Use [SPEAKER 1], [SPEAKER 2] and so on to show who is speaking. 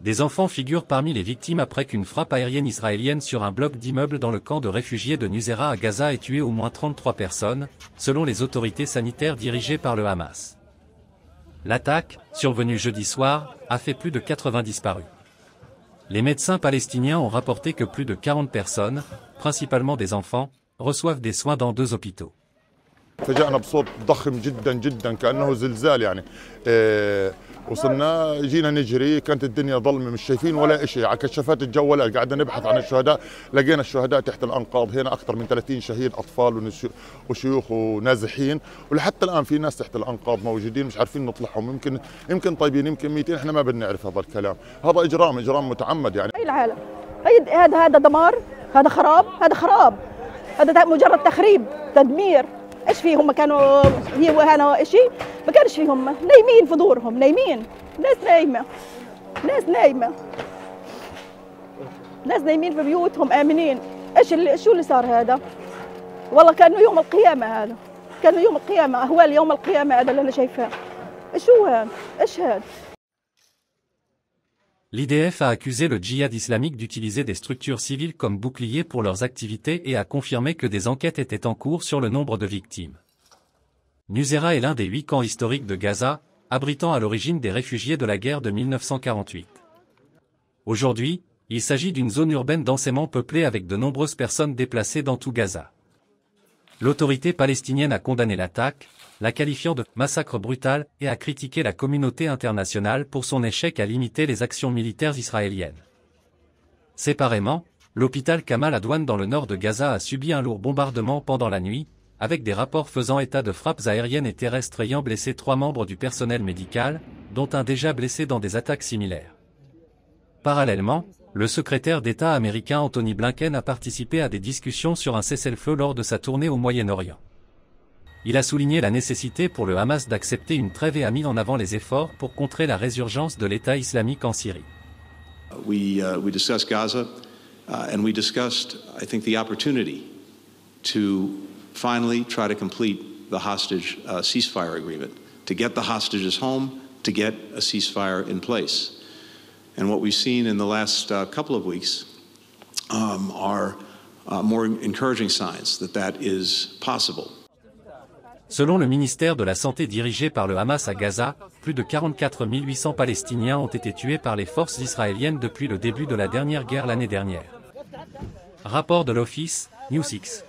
[SPEAKER 1] Des enfants figurent parmi les victimes après qu'une frappe aérienne israélienne sur un bloc d'immeubles dans le camp de réfugiés de Nuseirat à Gaza ait tué au moins 33 personnes, selon les autorités sanitaires dirigées par le Hamas. L'attaque, survenue jeudi soir, a fait plus de 80 disparus. Les médecins palestiniens ont rapporté que plus de 40 personnes, principalement des enfants, reçoivent des soins dans 2 hôpitaux.
[SPEAKER 2] فجأنا بصوت ضخم جدا جدا كأنه زلزال يعني وصلنا جينا نجري كانت الدنيا ظلمة مش شايفين ولا شيء على كشافات الجو ولا قعدنا نبحث عن الشهداء لقينا الشهداء تحت الأنقاض هنا أكثر من 30 شهيد أطفال وشيوخ ونازحين ولحتى الآن في ناس تحت الأنقاض موجودين مش عارفين نطلعهم يمكن طيبين يمكن ميتين احنا ما بدنا نعرف هذا الكلام هذا إجرام متعمد يعني
[SPEAKER 3] أي العالم هذا دمار هذا خراب هذا مجرد تخريب تدمير ايش فيهم ما كانوا هنا شيء ما كانش فيهم نايمين في دورهم نايمين ناس نايمين في بيوتهم آمنين شو اللي صار هذا والله كانوا يوم القيامة هذا كانوا يوم القيامة أهوال يوم القيامة هذا اللي أنا شايفاه شو هذا ايش هذا.
[SPEAKER 1] L'IDF a accusé le djihad islamique d'utiliser des structures civiles comme boucliers pour leurs activités et a confirmé que des enquêtes étaient en cours sur le nombre de victimes. Nuseirat est l'un des 8 camps historiques de Gaza, abritant à l'origine des réfugiés de la guerre de 1948. Aujourd'hui, il s'agit d'une zone urbaine densément peuplée avec de nombreuses personnes déplacées dans tout Gaza. L'autorité palestinienne a condamné l'attaque, la qualifiant de « massacre brutal » et a critiqué la communauté internationale pour son échec à limiter les actions militaires israéliennes. Séparément, l'hôpital Kamal Adwan dans le nord de Gaza a subi un lourd bombardement pendant la nuit, avec des rapports faisant état de frappes aériennes et terrestres ayant blessé 3 membres du personnel médical, dont un déjà blessé dans des attaques similaires. Parallèlement, le secrétaire d'État américain Anthony Blinken a participé à des discussions sur un cessez-le-feu lors de sa tournée au Moyen-Orient. Il a souligné la nécessité pour le Hamas d'accepter une trêve et a mis en avant les efforts pour contrer la résurgence de l'État islamique en Syrie.
[SPEAKER 4] We discussed Gaza and we discussed, I think, the opportunity to finally try to complete the hostage ceasefire agreement, to get the hostages home, to get a ceasefire in place. And what we've seen in the last couple of weeks are more encouraging signs that that is possible.
[SPEAKER 1] Selon le ministère de la Santé dirigé par le Hamas à Gaza, plus de 44 800 Palestiniens ont été tués par les forces israéliennes depuis le début de la dernière guerre l'année dernière. Rapport de l'Office, News 6.